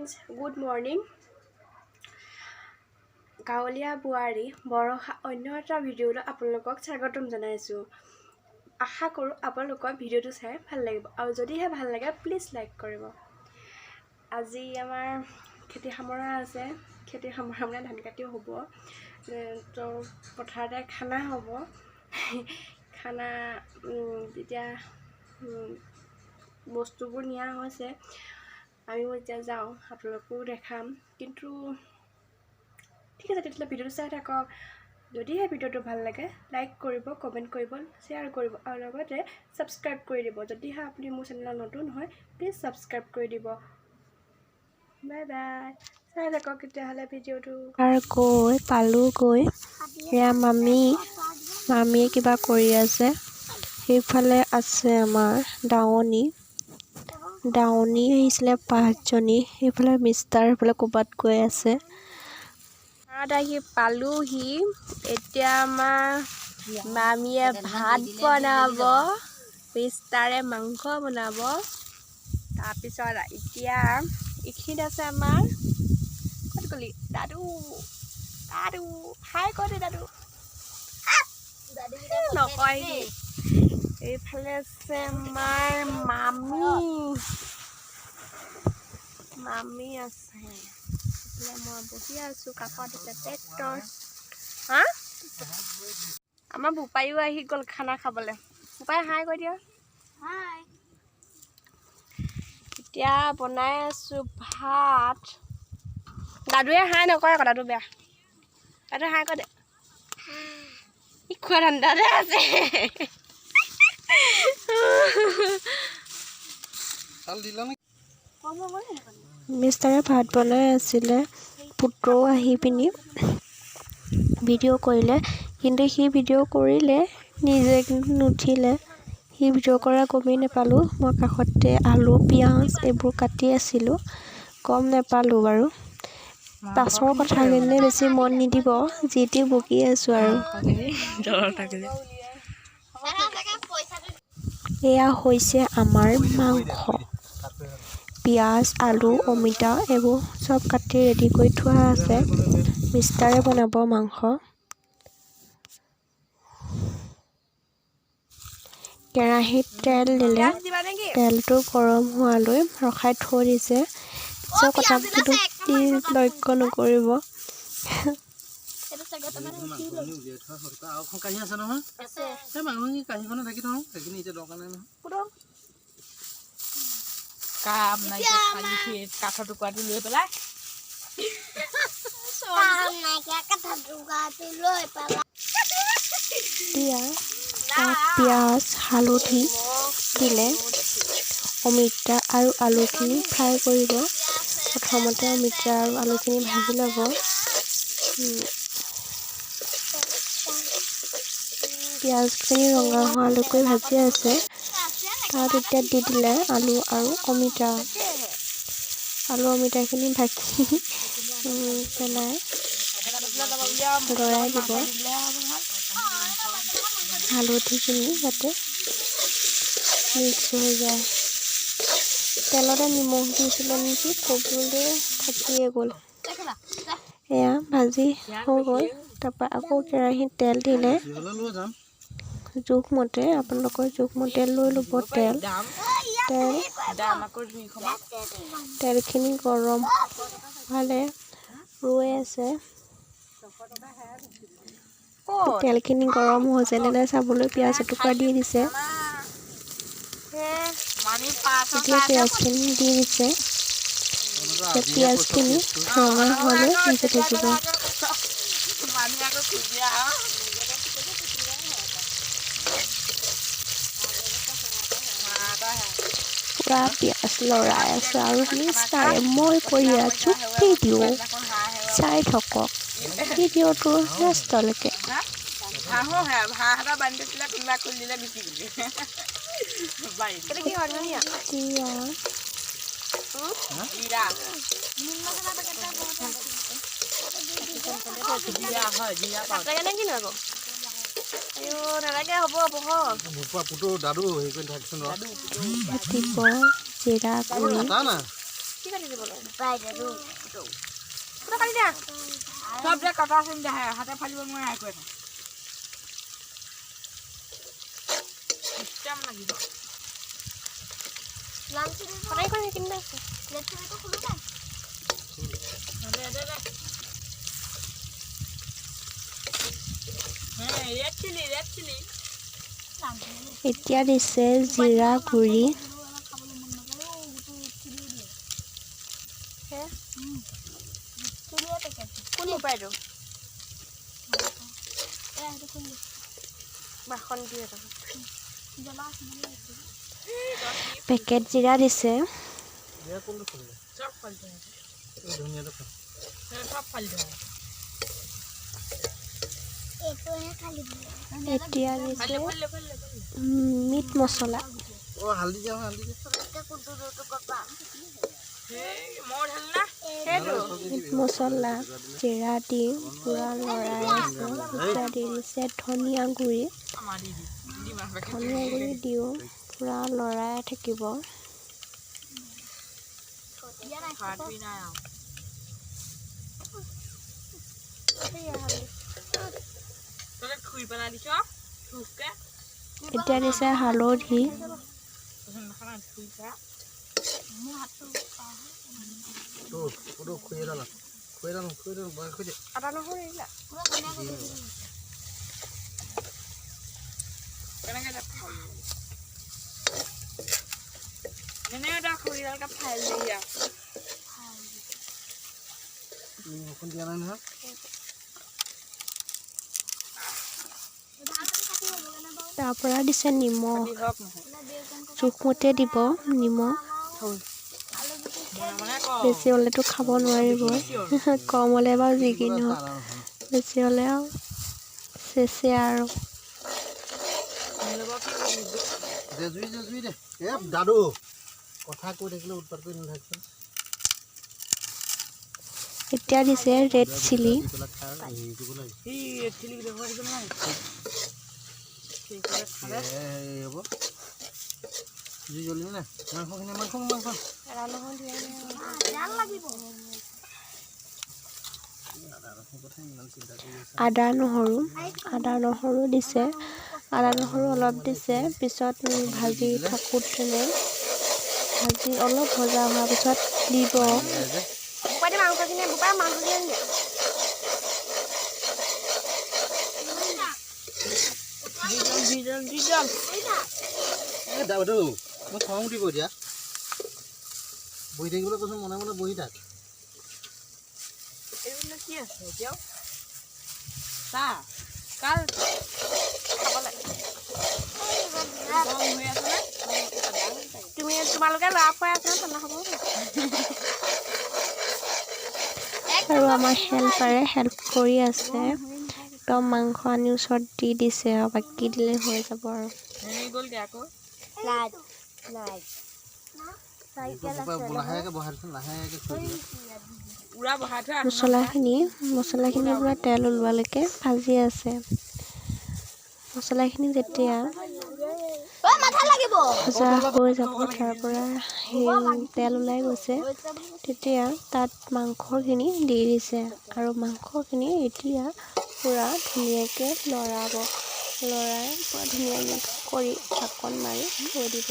Friends, good morning. গাঁৱলীয়া বোৱাৰী বৰষা অন্য এটা ভিডিঅ'লৈ আপোনালোকক স্বাগতম জনাইছোঁ। আশা কৰোঁ আপোনালোকৰ ভিডিঅ'টো চাই ভাল লাগিব আৰু যদিহে ভাল লাগে প্লিজ লাইক কৰিব। আজি আমাৰ খেতি সামৰা আছে। খেতি সামৰা মানে ধান কাটিও হ'ব, তো পথাৰতে খানা হ'ব। খানা এতিয়া বস্তুবোৰ নিয়া হৈছে, আমিও এতিয়া যাওঁ, আপোনালোকো দেখাম। কিন্তু ঠিক আছে, তেতিয়াহ'লে ভিডিঅ'টো চাই থাকক। যদিহে ভিডিঅ'টো ভাল লাগে লাইক কৰিব, কমেণ্ট কৰিব, শ্বেয়াৰ কৰিব আৰু লগতে ছাবস্ক্ৰাইব কৰি দিব। যদিহে আপুনি মোৰ চেনেলত নতুন হয় প্লিজ ছাবস্ক্ৰাইব কৰি দিব। বাই বাই, চাই থাকক তেতিয়াহ'লে ভিডিঅ'টো। পালোগৈ এয়া মামীয়ে কিবা কৰি আছে। সেইফালে আছে আমাৰ দাৱনী আহিছিলে 5জনী। সেইফালে মিষ্টাৰ সেইফালে ক'ৰবাত গৈ আছে। আহি পালোহি। এতিয়া আমাৰ মামীয়ে ভাত বনাব, মিষ্টাৰে মাংস বনাব। তাৰপিছত এতিয়া এইখিনিত আছে আমাৰ ক'ত গ'লি দাদু হাই কৈ দে দাদু নকয় দেই। এইফালে আছে আমাৰ মামী আছে। মই বহি আছো, কাষত আছে ট্ৰেক্টৰ। আমাৰ বোপাইও আহি গ'ল খানা খাবলৈ। বোপাই হাই কৈ দিয়া। এতিয়া বনাই আছো ভাত। দাদুৱে হাই নকৰে আকৌ, দাদু বেয়া। দাদু হাই কৈ দে। খোৱা ধান্দাতে আছে। মিষ্টাৰে ভাত বনাই আছিলে। পুতৌ আহি পিনি ভিডিঅ' কৰিলে, কিন্তু সি ভিডিঅ' কৰিলে নিজে কিন্তু নুঠিলে। সি ভিডিঅ' কৰা গমেই নাপালোঁ। মই কাষতে আলু পিঁয়াজ এইবোৰ কাটি আছিলোঁ, গম নাপালোঁ বাৰু। পাছৰ কথাখিনি বেছি মন নিদিব, যি টি বকি আছোঁ আৰু। এয়া হৈছে আমাৰ মাংস। পিঁয়াজ আলু অমিতা এইবোৰ চব কাটি ৰেডি কৰি থোৱা আছে। মিষ্টাৰে বনাব মাংস। কেৰাহীত তেল দিলে, তেলটো গৰম হোৱালৈ ৰখাই থৈ দিছে। পিছৰ কথাবোৰ কিন্তু প্লিজ লক্ষ্য নকৰিব। কাঠৰ টুকুৰাটো লৈ পেলাই তাত পিঁয়াজ হালধি দিলে, অমিতা আৰু আলুখিনি ফ্ৰাই কৰিব। প্ৰথমতে অমিতা আৰু আলুখিনি ভাজি ল'ব। পিঁয়াজখিনি ৰঙা হোৱালৈকে ভাজি আছে। তাত এতিয়া দি দিলে আলু আৰু অমিতাখিনি ভাজি পেলাই লৰাই দিব। হালধিখিনি যাতে মিক্স হৈ যায়। তেলতে নিমখ দিছিলে নেকি, ক'বলৈ থাকিয়ে গ'ল। এয়া ভাজি হৈ গ'ল। তাৰপৰা আকৌ কেৰাহীত তেল দিলে, জোখমতে আপোনালোকৰ জোখমতে লৈ ল'ব তেলখিনি গৰম হোৱালে ৰৈ আছে। তেলখিনি গৰম হৈছে নে নাই চাবলৈ পিঁয়াজ এটুকুৰা দি দিছে। এতিয়া পিঁয়াজখিনি দি দিছে। পিঁয়াজখিনি ৰঙা হোৱালৈ ভাজি থাকিব। পুৰা পিঁয়াজ লৰাই আছে আৰু মিষ্টাৰে মই কৰি আছোঁ ভিডিঅ'। চাই থাকক ভিডিঅ'টো লাষ্টলৈকে। নালাগে, হ'ব জিৰা গুড়ি কি কাটি দিব লাগে বাইদেউ পুৰা কাটি দিয়া সব যে কটা আছে দে হাতে ফালিব নোৱাৰে একো এটা চিষ্টেম লাগিব লাঞ্চি দি সদায় কৰি কিনে আছে লেটটো খুলি দে দে ৰেড চিলি এতিয়া দিছে জিৰা গুড়ি কোন উপায়টো বাখন দিয়ে পেকেট জিৰা দিছে সব ফালি দে সব ফালি দে এইটোহে খালি এতিয়া দিছে মিট মছলা হালধি দিয়া কুটুটো কপা মোৰ ঢাল না মিট মছলা জিৰা দি পূৰা লৰাই আছে এতিয়া দি দিছে ধনিয়া গুড়ি আমাৰ দি মাছ ধনিয়া গুড়ি দিও পূৰা লৰাই থাকিব খাটুই নাই তলে খুই পেলাই দিছ খুকে এতিয়া দিছে হালধি খানা খুই পা আদা নহৰু এৰিলা কেনেকৈ এনে এটা খৰিডালকে ফাইল দিয়া দিয়া নাই নহয় তাৰ পৰা দিছে নিমখ হওক নহয় জোখমতে দিব নিমখ মানে বেছি হ'লেতো খাব নোৱাৰিব কম হ'লে বাৰু যি কি নহওক বেছি হ'লে আৰু চেচে আৰু জুই দে দাদু কথা কৈ থাকিলে উৎপাত কৰি নাথাকচোন এতিয়া দিছে ৰেড চিলি জুই জ্বলিব নে মাংসখিনি মাংস আদা নহৰু দিয়ে আদা নহৰু দিছে আদা নহৰু অলপ দিছে পিছত ভাজি থাকোঁতে ভাজি অলপ ভজা হোৱাৰ পিছত দিব বোপাই দি মাংসখিনি বোপাই মাংসখিনি দিয়ে দাদু মই খং উঠিব এতিয়া বহি থাকিবলৈ কৈছোঁ মনে মনে বহি থাক এইবিলাক কি আছে এতিয়াও চাহ কাল খাব লাগে গৰম হৈ আছে নে তোমালোকে ল'ৰা খুৱাই আছে ন ঠাণ্ডা হ'ব আৰু আমাৰ হেল্পাৰে হেল্প কৰি আছে একদম মাংস আনি ওচৰত দি দিছে আৰু বাকী দিলে হৈ যাব আৰু গ'লগৈ আকৌ লাহেকৈ বহাই দিচোন লাহেকৈ থৈ দিব উৰা বহাই থোৱা মছলাখিনি পূৰা তেল ওলোৱালৈকে ভাজি আছে মছলাখিনি যেতিয়া ভজা হৈ যাব তাৰ পৰা সেই তেল ওলাই গৈছে তেতিয়া তাত মাংসখিনি দি দিছে আৰু মাংসখিনি এতিয়া পূৰা ধুনীয়াকৈ লৰাই পূৰা ধুনীয়া মিক্স কৰি ঢাকন মাৰি থৈ দিব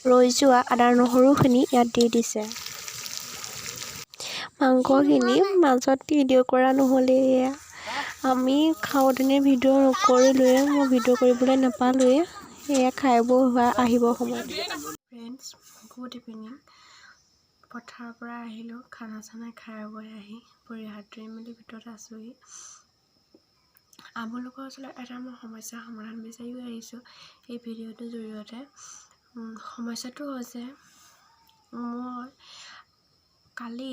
ৰৈ যোৱা আদা নহৰুখিনি ইয়াত দি দিছে মাংসখিনি মাজত ভিডিঅ' কৰা নহ'লে আমি খাওঁতেনে ভিডিঅ' নকৰিলোৱে মই ভিডিঅ' কৰিবলৈ নাপালোৱে এয়া খাই বৈ আহিব সময়ত ফ্ৰেণ্ডছ গুড ইভিনিং পথাৰৰ পৰা আহিলোঁ খানা চানা খাই বৈ আহি ভৰি হাত ধুই মেলি ভিতৰত আছোঁহি আপোনালোকৰ ওচৰত এটা মই সমস্যাৰ সমাধান বিচাৰিও আহিছোঁ এই ভিডিঅ'টোৰ জৰিয়তে সমস্যাটো হৈছে মই কালি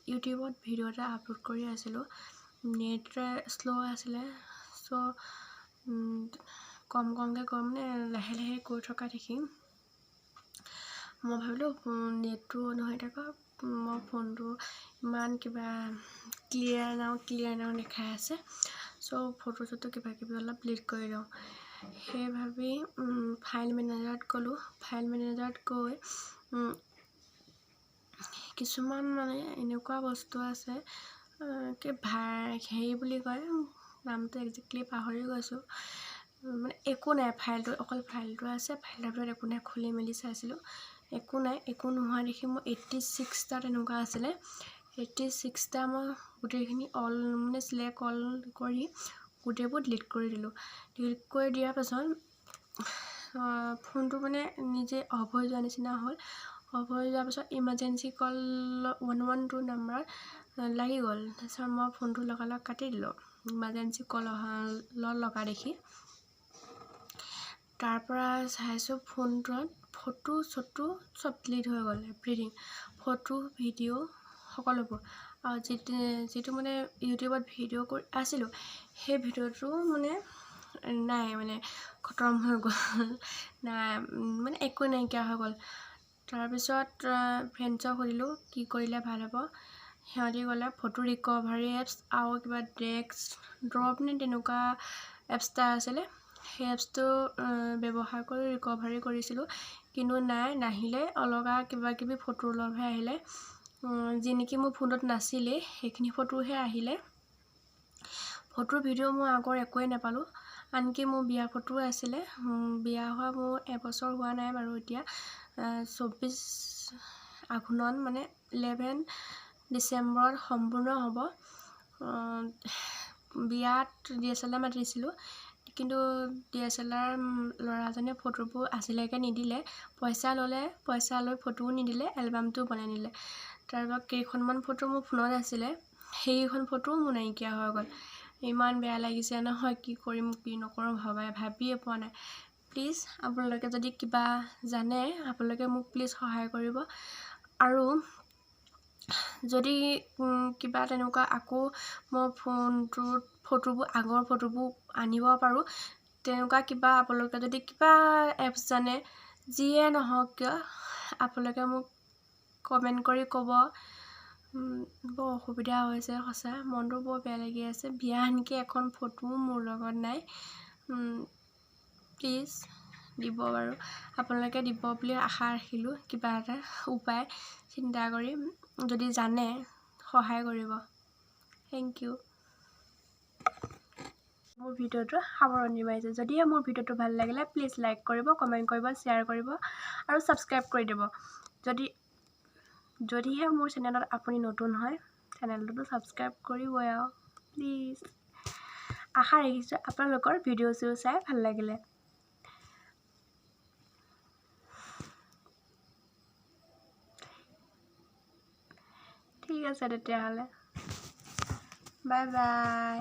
ইউটিউবত ভিডিঅ' এটা আপলোড কৰি আছিলোঁ নেটটোৱে শ্ল' আছিলে চ' কমকৈ মানে লাহে লাহে গৈ থকা দেখি মই ভাবিলোঁ নেটটো নহয় থাকক, মই ফোনটো ইমান কিবা ক্লিয়াৰ নাও দেখাই আছে, চ' ফটো চটো কিবা কিবি অলপ ডিলিট কৰি দিওঁ। সেই ভাবি ফাইল মেনেজাৰত গ'লোঁ। ফাইল মেনেজাৰত গৈ কিছুমান মানে এনেকুৱা বস্তু আছে কি হেৰি বুলি কয়, নামটো একজেক্টলি পাহৰি গৈছোঁ। মানে একো নাই, ফাইলটো অকল ফাইলটো আছে, ফাইলৰ ভিতৰত একো নাই। খুলি মেলি চাইছিলোঁ, একো নাই। একো নোহোৱা দেখি মোৰ 86টা তেনেকুৱা আছিলে। 86টা মই গোটেইখিনি মানে চিলেক্ট কৰি গোটেইবোৰ ডিলিট কৰি দিলোঁ। ডিলিট কৰি দিয়াৰ পাছত ফোনটো মানে নিজে অফ হৈ যোৱা নিচিনা হ'ল। অফ হৈ যোৱাৰ পাছত ইমাৰ্জেঞ্চি কল 112 নাম্বাৰ লাগি গ'ল। তাৰপিছত মই ফোনটো লগালগ কাটি দিলোঁ, ইমাৰ্জেঞ্চি কল লগা দেখি। তাৰপৰা চাইছোঁ ফোনটোত ফটো চটো চব ডিলিট হৈ গ'ল, এভৰিথিং, ফটো ভিডিঅ' সকলোবোৰ। আৰু যিটো মানে ইউটিউবত ভিডিঅ' কৰি আছিলোঁ, সেই ভিডিঅ'টো মানে নাই, মানে খতম হৈ গ'ল, নাই মানে একো নাইকিয়া হৈ গ'ল। তাৰপিছত ফ্ৰেণ্ডছক সুধিলোঁ কি কৰিলে ভাল হ'ব। সিহঁতি ক'লে ফটো ৰিকভাৰী এপছ আৰু কিবা ড্ৰপ নে তেনেকুৱা এপছ এটা আছিলে, সেই এপছটো ব্যৱহাৰ কৰি ৰিকভাৰী কৰিছিলোঁ, কিন্তু নাহিলে। অলগা কিবা কিবি ফটো লগহে আহিলে, যি নেকি মোৰ ফোনত নাছিলেই সেইখিনি ফটোহে আহিলে। ফটো ভিডিঅ' মই আগৰ একোৱেই নাপালোঁ। আনকি মোৰ বিয়া ফটোও আছিলে, বিয়া হোৱা মোৰ এবছৰ হোৱা নাই বাৰু এতিয়া, 24 আঘোণত মানে 11 ডিচেম্বৰত সম্পূৰ্ণ হ'ব। বিয়াত DSLR মাতিছিলোঁ, কিন্তু DSLR ল'ৰাজনে ফটোবোৰ আজিলৈকে নিদিলে। পইচা লৈ ফটোও নিদিলে, এলবামটোও বনাই নিদিলে। তাৰপৰা কেইখনমান ফটো মোৰ ফোনত আছিলে, সেইখন ফটোও মোৰ নাইকিয়া হৈ গ'ল। ইমান বেয়া লাগিছে নহয়, কি কৰিম কি নকৰোঁ ভাবিয়ে পোৱা নাই। প্লিজ আপোনালোকে যদি কিবা জানে, আপোনালোকে মোক প্লিজ সহায় কৰিব। আৰু যদি কিবা তেনেকুৱা আকৌ মই ফোনটোত আগৰ ফটোবোৰ আনিব পাৰোঁ, তেনেকুৱা কিবা আপোনালোকে যদি কিবা এপছ জানে, যিয়ে নহওক কিয়, আপোনালোকে মোক কমেণ্ট কৰি ক'ব। বৰ অসুবিধা হৈছে সঁচা, মনটো বৰ বেয়া লাগি আছে। বিয়া আনকি এখন ফটোও মোৰ লগত নাই। প্লিজ দিব বাৰু, আপোনালোকে দিব বুলি আশা ৰাখিলোঁ। কিবা এটা উপায় চিন্তা কৰি যদি জানে সহায় কৰিব। Thank you. মোৰ ভিডিঅ'টো সামৰণি মাৰিছোঁ। যদিহে মোৰ ভিডিঅ'টো ভাল লাগিলে প্লিজ লাইক কৰিব, কমেণ্ট কৰিব, শ্বেয়াৰ কৰিব আৰু ছাবস্ক্ৰাইব কৰি দিব। যদিহে মোৰ চেনেলত আপুনি নতুন হয়, চেনেলটোতো ছাবস্ক্ৰাইব কৰিবই আৰু প্লিজ। আশা ৰাখিছোঁ আপোনালোকৰ ভিডিঅ'বোৰ চাই ভাল লাগিলে। ঠিক আছে তেতিয়াহ'লে, বাই বাই।